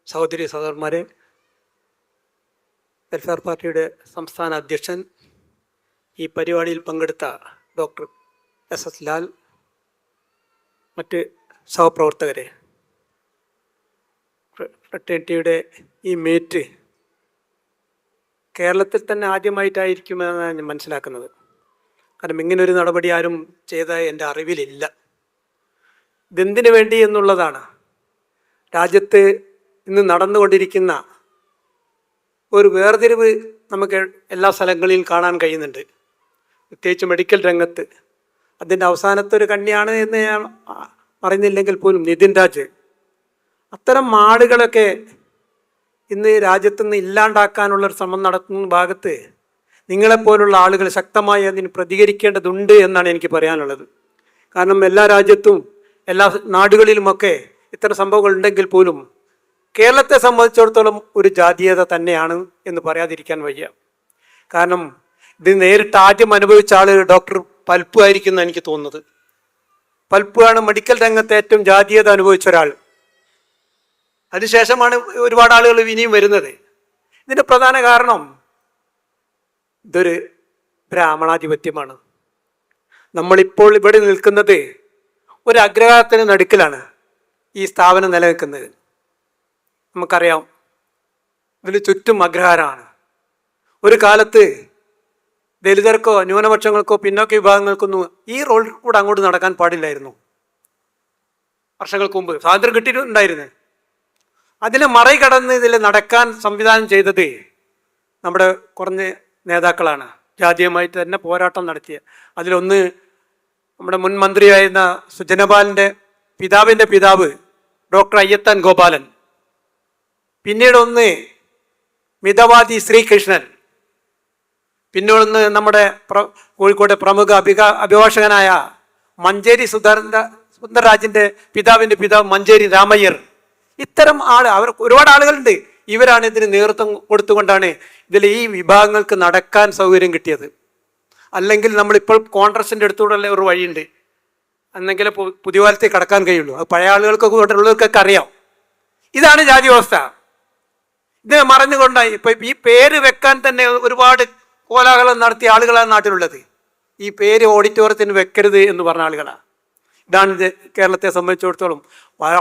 സഹോദരി സഹോദരന്മാരെ, വെൽഫെയർ പാർട്ടിയുടെ സംസ്ഥാന അധ്യക്ഷൻ, ഈ പരിപാടിയിൽ പങ്കെടുത്ത ഡോക്ടർ SS ലാൽ, മറ്റ് സഹപ്രവർത്തകരെ, ഫ്രട്ടേണിറ്റിയുടെ ഈ മീറ്റ് കേരളത്തിൽ തന്നെ ആദ്യമായിട്ടായിരിക്കുമെന്നാണ് ഞാൻ മനസ്സിലാക്കുന്നത്. കാരണം ഇങ്ങനൊരു നടപടി ആരും ചെയ്ത എൻ്റെ അറിവിലില്ല. ഇതെന്തിനു വേണ്ടി എന്നുള്ളതാണ്. രാജ്യത്ത് ഇന്ന് നടന്നുകൊണ്ടിരിക്കുന്ന ഒരു വേർതിരിവ് നമുക്ക് എല്ലാ സ്ഥലങ്ങളിലും കാണാൻ കഴിയുന്നുണ്ട്. പ്രത്യേകിച്ച് മെഡിക്കൽ രംഗത്ത് അതിൻ്റെ അവസാനത്തെ ഒരു കണ്ണിയാണ് എന്ന് ഞാൻ പറയുന്നില്ലെങ്കിൽ പോലും നിതിൻ രാജ്, അത്തരം ആളുകളൊക്കെ ഇന്ന് രാജ്യത്തുനിന്ന് ഇല്ലാണ്ടാക്കാനുള്ളൊരു ശ്രമം നടത്തുന്ന ഭാഗത്ത് നിങ്ങളെപ്പോലുള്ള ആളുകൾ ശക്തമായി അതിന് പ്രതികരിക്കേണ്ടതുണ്ട് എന്നാണ് എനിക്ക് പറയാനുള്ളത്. കാരണം എല്ലാ രാജ്യത്തും എല്ലാ നാടുകളിലുമൊക്കെ ഇത്തരം സംഭവങ്ങൾ ഉണ്ടെങ്കിൽ പോലും കേരളത്തെ സംബന്ധിച്ചിടത്തോളം ഒരു ജാതീയത തന്നെയാണ് എന്ന് പറയാതിരിക്കാൻ വയ്യ. കാരണം ഇത് നേരിട്ട് ആദ്യം അനുഭവിച്ച ആൾ ഡോക്ടർ പൽപ്പു ആയിരിക്കും എന്ന് എനിക്ക് തോന്നുന്നത്. പൽപ്പു ആണ് മെഡിക്കൽ രംഗത്ത് ഏറ്റവും ജാതീയത അനുഭവിച്ച ഒരാൾ. അതിനുശേഷമാണ് ഒരുപാട് ആളുകൾ ഇനിയും വരുന്നത്. ഇതിൻ്റെ പ്രധാന കാരണം ഇതൊരു ബ്രാഹ്മണാധിപത്യമാണ്. നമ്മളിപ്പോൾ ഇവിടെ നിൽക്കുന്നത് ഒരു അഗ്രഹാരത്തിന് നടുക്കിലാണ് ഈ സ്ഥാപനം നിലനിൽക്കുന്നത്. നമുക്കറിയാം, ഇതിന് ചുറ്റും അഗ്രഹാരമാണ്. ഒരു കാലത്ത് ദലിതർക്കോ ന്യൂനപക്ഷങ്ങൾക്കോ പിന്നോക്ക വിഭാഗങ്ങൾക്കൊന്നും ഈ റോഡിൽ കൂടെ അങ്ങോട്ട് നടക്കാൻ പാടില്ലായിരുന്നു. വർഷങ്ങൾക്ക് മുമ്പ് സ്വാതന്ത്ര്യം കിട്ടിയിട്ടുണ്ടായിരുന്നു. അതിനെ മറികടന്ന് ഇതിൽ നടക്കാൻ സംവിധാനം ചെയ്തത് നമ്മുടെ കുറഞ്ഞ നേതാക്കളാണ്. ജാതീയമായിട്ട് തന്നെ പോരാട്ടം നടത്തിയ അതിലൊന്ന് നമ്മുടെ മുൻ മന്ത്രിയായിരുന്ന സുജനപാലിൻ്റെ പിതാവിൻ്റെ പിതാവ് ഡോക്ടർ അയ്യത്താൻ ഗോപാലൻ, പിന്നീട് ഒന്ന് മിതവാദി ശ്രീകൃഷ്ണൻ, പിന്നീടൊന്ന് നമ്മുടെ കോഴിക്കോട്ടെ പ്രമുഖ അഭിഭാഷകനായ മഞ്ചേരി സുന്ദരരാജിൻ്റെ പിതാവിൻ്റെ പിതാവ് മഞ്ചേരി രാമയ്യർ. ഇത്തരം അവർ ഒരുപാട് ആളുകളുണ്ട്. ഇവരാണ് ഇതിന് നേതൃത്വം കൊടുത്തുകൊണ്ടാണ് ഇതിൽ ഈ വിഭാഗങ്ങൾക്ക് നടക്കാൻ സൗകര്യം കിട്ടിയത്. അല്ലെങ്കിൽ നമ്മളിപ്പോൾ കോൺഗ്രസിൻ്റെ അടുത്തൂടെ ഒരു വഴിയുണ്ട്, എന്നെങ്കിലും പുതിയ കാലത്തേക്ക് കടക്കാൻ കഴിയുള്ളൂ. അത് പഴയ ആളുകൾക്കൊക്കെ ഉള്ളവർക്കൊക്കെ അറിയാം. ഇതാണ് ജാതി വ്യവസ്ഥ. ഇത് മറന്നുകൊണ്ടായി ഇപ്പൊ ഈ പേര് വെക്കാൻ തന്നെ ഒരുപാട് കോലാഹലം നടത്തിയ ആളുകളാണ് നാട്ടിലുള്ളത്. ഈ പേര് ഓഡിറ്റോറിയത്തിന് വെക്കരുത് എന്ന് പറഞ്ഞ ആളുകളാണ്. ഇതാണ് ഇത് കേരളത്തെ സംബന്ധിച്ചിടത്തോളം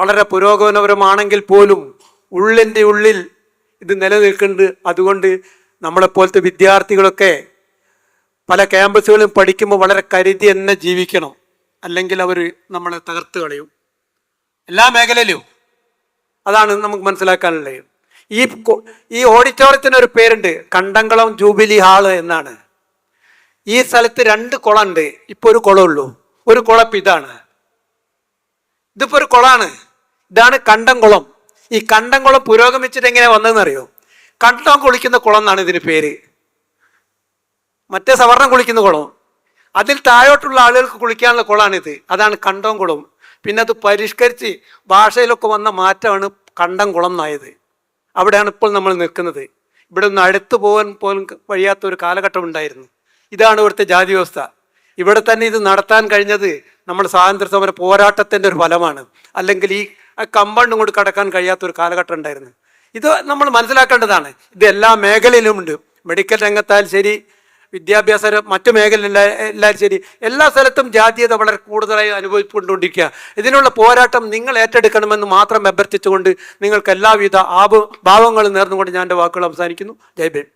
വളരെ പുരോഗമനപരമാണെങ്കിൽ പോലും ഉള്ളിൻ്റെ ഉള്ളിൽ ഇത് നിലനിൽക്കുന്നുണ്ട്. അതുകൊണ്ട് നമ്മളെപ്പോലത്തെ വിദ്യാർത്ഥികളൊക്കെ പല ക്യാമ്പസുകളിലും പഠിക്കുമ്പോൾ വളരെ കരുതി തന്നെ ജീവിക്കണം. അല്ലെങ്കിൽ അവർ നമ്മളെ തകർത്ത് കളയും. എല്ലാ മേഖലയിലും അതാണ് നമുക്ക് മനസ്സിലാക്കാനുള്ളത്. ഈ ഓഡിറ്റോറിയത്തിനൊരു പേരുണ്ട്, കണ്ടംകുളം ജൂബിലി ഹാള് എന്നാണ്. ഈ സ്ഥലത്ത് 2 കുളമുണ്ട്. ഇപ്പോൾ ഒരു കുളമുള്ളൂ. ഒരു കുളം ഇതാണ്. ഇതിപ്പോൾ ഒരു കുളമാണ്. ഇതാണ് കണ്ടംകുളം. ഈ കണ്ടംകുളം പുരോഗമിച്ചിട്ട് എങ്ങനെ വന്നതെന്നറിയോ? കണ്ടം കുളിക്കുന്ന കുളം എന്നാണ് ഇതിന് പേര്. മറ്റേ സവർണം കുളിക്കുന്ന കുളം, അതിൽ താഴോട്ടുള്ള ആളുകൾക്ക് കുളിക്കാനുള്ള കുളമാണിത്. അതാണ് കണ്ടം കുളം. പിന്നെ അത് പരിഷ്കരിച്ച് ഭാഷയിലൊക്കെ വന്ന മാറ്റമാണ് കണ്ടം കുളം എന്നായത്. അവിടെയാണ് ഇപ്പോൾ നമ്മൾ നിൽക്കുന്നത്. ഇവിടെ നിന്ന് അടുത്ത് പോകാൻ പോലും കഴിയാത്ത ഒരു കാലഘട്ടം ഉണ്ടായിരുന്നു. ഇതാണ് ഇവിടുത്തെ ജാതി വ്യവസ്ഥ. ഇവിടെ തന്നെ ഇത് നടത്താൻ കഴിഞ്ഞത് നമ്മുടെ സ്വാതന്ത്ര്യ സമര പോരാട്ടത്തിൻ്റെ ഒരു ഫലമാണ്. അല്ലെങ്കിൽ ഈ കമ്പൗണ്ടും കൊണ്ട് കടക്കാൻ കഴിയാത്ത ഒരു കാലഘട്ടം ഉണ്ടായിരുന്നു. ഇത് നമ്മൾ മനസ്സിലാക്കേണ്ടതാണ്. ഇത് എല്ലാ മേഖലയിലും ഉണ്ട്. മെഡിക്കൽ രംഗത്തായാലും ശരി, വിദ്യാഭ്യാസ മറ്റു മേഖലയിലെല്ലാവരും ശരി, എല്ലാ സ്ഥലത്തും ജാതീയത വളരെ കൂടുതലായി അനുഭവിച്ചുകൊണ്ടിരിക്കുക. ഇതിനുള്ള പോരാട്ടം നിങ്ങൾ ഏറ്റെടുക്കണമെന്ന് മാത്രം അഭ്യർത്ഥിച്ചുകൊണ്ട് നിങ്ങൾക്ക് എല്ലാവിധ ഭാവങ്ങളും നേർന്നുകൊണ്ട് ഞാൻ എൻ്റെ വാക്കുകൾ അവസാനിക്കുന്നു. ജയ് ഭീം.